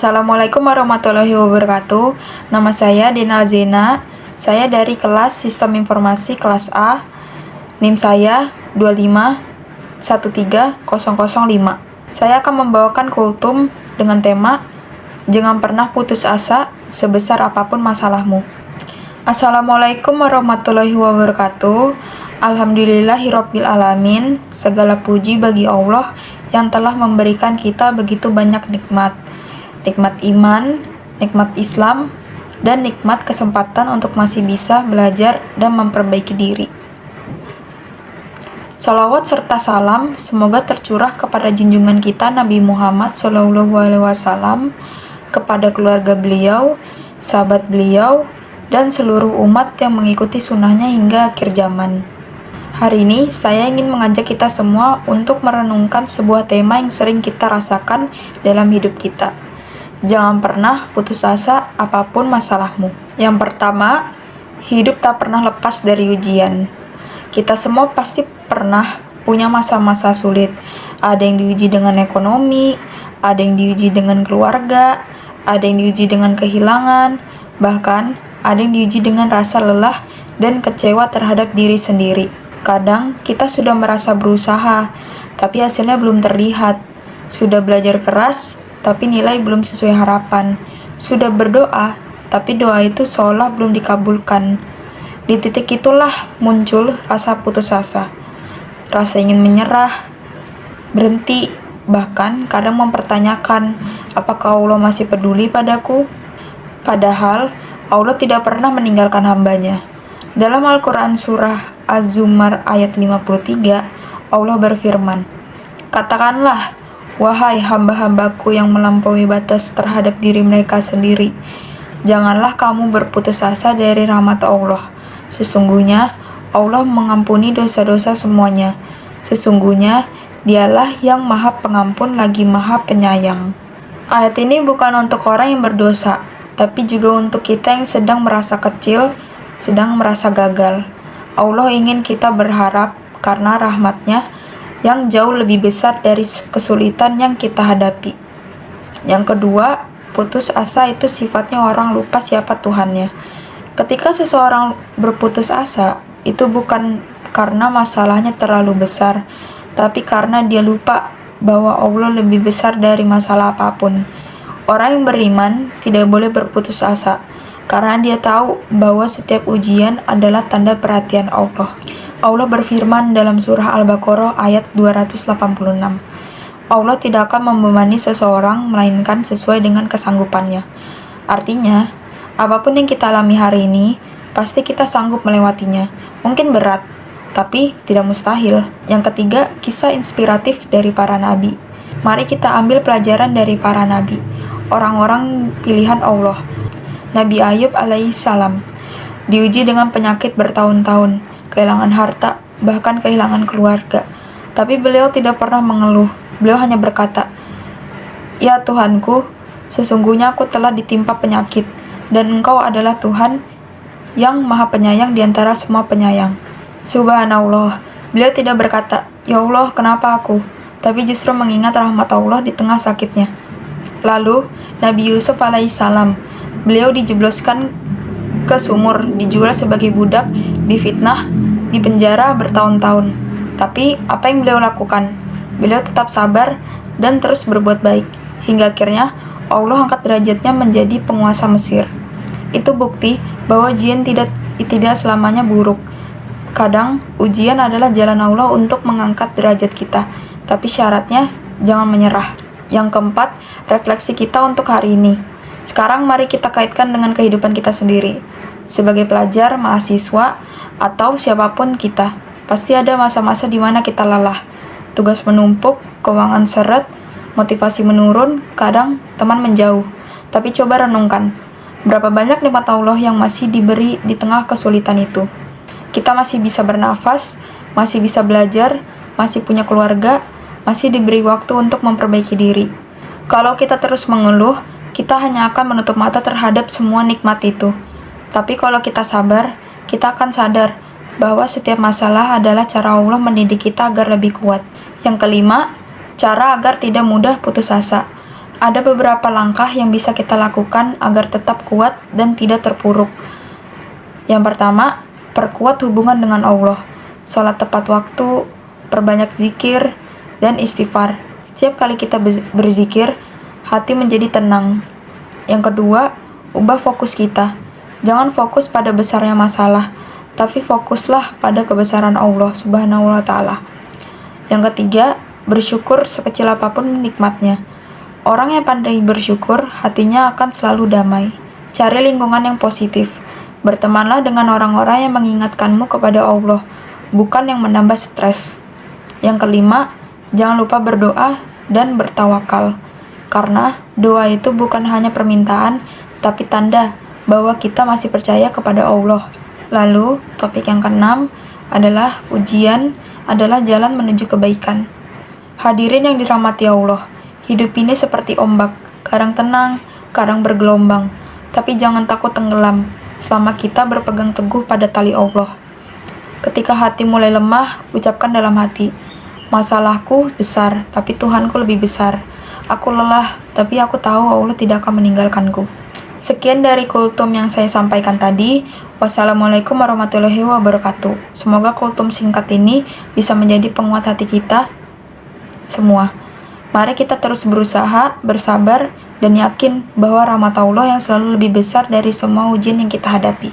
Assalamualaikum warahmatullahi wabarakatuh. Nama saya Denal Zena. Saya dari kelas Sistem Informasi kelas A. NIM saya 2513005. Saya akan membawakan kultum dengan tema Jangan pernah putus asa sebesar apapun masalahmu. Assalamualaikum warahmatullahi wabarakatuh. Alhamdulillahirabbil alamin. Segala puji bagi Allah yang telah memberikan kita begitu banyak nikmat. Nikmat iman, nikmat Islam, dan nikmat kesempatan untuk masih bisa belajar dan memperbaiki diri. Salawat serta salam semoga tercurah kepada junjungan kita Nabi Muhammad SAW, kepada keluarga beliau, sahabat beliau, dan seluruh umat yang mengikuti sunnahnya hingga akhir zaman. Hari ini saya ingin mengajak kita semua untuk merenungkan sebuah tema yang sering kita rasakan dalam hidup kita. Jangan pernah putus asa apapun masalahmu. Yang pertama, hidup tak pernah lepas dari ujian. Kita semua pasti pernah punya masa-masa sulit. Ada yang diuji dengan ekonomi, ada yang diuji dengan keluarga, ada yang diuji dengan kehilangan, bahkan ada yang diuji dengan rasa lelah dan kecewa terhadap diri sendiri. Kadang kita sudah merasa berusaha, tapi hasilnya belum terlihat. Sudah belajar keras, tapi nilai belum sesuai harapan. Sudah berdoa, tapi doa itu seolah belum dikabulkan. Di titik itulah muncul rasa putus asa, rasa ingin menyerah, berhenti, bahkan kadang mempertanyakan, apakah Allah masih peduli padaku? Padahal Allah tidak pernah meninggalkan hambanya. Dalam Al-Quran surah Az-Zumar ayat 53, Allah berfirman, "Katakanlah, wahai hamba-hambaku yang melampaui batas terhadap diri mereka sendiri, janganlah kamu berputus asa dari rahmat Allah. Sesungguhnya Allah mengampuni dosa-dosa semuanya. Sesungguhnya Dialah yang Maha Pengampun lagi Maha Penyayang." Ayat ini bukan untuk orang yang berdosa, tapi juga untuk kita yang sedang merasa kecil, sedang merasa gagal. Allah ingin kita berharap karena rahmat-Nya yang jauh lebih besar dari kesulitan yang kita hadapi. Yang kedua, putus asa itu sifatnya orang lupa siapa Tuhannya. Ketika seseorang berputus asa, itu bukan karena masalahnya terlalu besar, tapi karena dia lupa bahwa Allah lebih besar dari masalah apapun. Orang yang beriman tidak boleh berputus asa, karena dia tahu bahwa setiap ujian adalah tanda perhatian Allah. Allah berfirman dalam surah Al-Baqarah ayat 286, Allah tidak akan membebani seseorang melainkan sesuai dengan kesanggupannya. Artinya, apapun yang kita alami hari ini, pasti kita sanggup melewatinya. Mungkin berat, tapi tidak mustahil. Yang ketiga, kisah inspiratif dari para nabi. Mari kita ambil pelajaran dari para nabi, orang-orang pilihan Allah. Nabi Ayub alaihissalam diuji dengan penyakit bertahun-tahun, kehilangan harta, bahkan kehilangan keluarga. Tapi beliau tidak pernah mengeluh. Beliau hanya berkata, "Ya Tuhanku, sesungguhnya aku telah ditimpa penyakit, dan Engkau adalah Tuhan yang Maha Penyayang di antara semua penyayang." Subhanallah, beliau tidak berkata, "Ya Allah, kenapa aku?" tapi justru mengingat rahmat Allah di tengah sakitnya. Lalu, Nabi Yusuf alaihissalam, beliau dijebloskan ke sumur, dijual sebagai budak, difitnah, dipenjara bertahun-tahun. Tapi apa yang beliau lakukan? Beliau tetap sabar dan terus berbuat baik, hingga akhirnya Allah angkat derajatnya menjadi penguasa Mesir. Itu bukti bahwa ujian tidak selamanya buruk. Kadang ujian adalah jalan Allah untuk mengangkat derajat kita, tapi syaratnya jangan menyerah. Yang keempat, refleksi kita untuk hari ini. Sekarang mari kita kaitkan dengan kehidupan kita sendiri. Sebagai pelajar, mahasiswa, atau siapapun kita, pasti ada masa-masa di mana kita lelah. Tugas menumpuk, keuangan seret, motivasi menurun, kadang teman menjauh. Tapi coba renungkan, berapa banyak nikmat Allah yang masih diberi di tengah kesulitan itu. Kita masih bisa bernafas, masih bisa belajar, masih punya keluarga, masih diberi waktu untuk memperbaiki diri. Kalau kita terus mengeluh, kita hanya akan menutup mata terhadap semua nikmat itu. Tapi kalau kita sabar, kita akan sadar bahwa setiap masalah adalah cara Allah mendidik kita agar lebih kuat. Yang kelima, cara agar tidak mudah putus asa. Ada beberapa langkah yang bisa kita lakukan agar tetap kuat dan tidak terpuruk. Yang pertama, perkuat hubungan dengan Allah. Sholat tepat waktu, perbanyak zikir, dan istighfar. Setiap kali kita berzikir, hati menjadi tenang. Yang kedua, ubah fokus kita. Jangan fokus pada besarnya masalah, tapi fokuslah pada kebesaran Allah Subhanahu wa Ta'ala. Yang ketiga, bersyukur sekecil apapun nikmatnya. Orang yang pandai bersyukur, hatinya akan selalu damai. Cari lingkungan yang positif. Bertemanlah dengan orang-orang yang mengingatkanmu kepada Allah, bukan yang menambah stres. Yang kelima, jangan lupa berdoa dan bertawakal. Karena doa itu bukan hanya permintaan, tapi tanda bahwa kita masih percaya kepada Allah. Lalu, topik yang keenam adalah ujian adalah jalan menuju kebaikan. Hadirin yang dirahmati Allah, hidup ini seperti ombak, kadang tenang, kadang bergelombang. Tapi jangan takut tenggelam, selama kita berpegang teguh pada tali Allah. Ketika hati mulai lemah, ucapkan dalam hati, masalahku besar, tapi Tuhanku lebih besar. Aku lelah, tapi aku tahu Allah tidak akan meninggalkanku. Sekian dari kultum yang saya sampaikan tadi. Wassalamualaikum warahmatullahi wabarakatuh. Semoga kultum singkat ini bisa menjadi penguat hati kita semua. Mari kita terus berusaha, bersabar, dan yakin bahwa rahmat Allah yang selalu lebih besar dari semua ujian yang kita hadapi.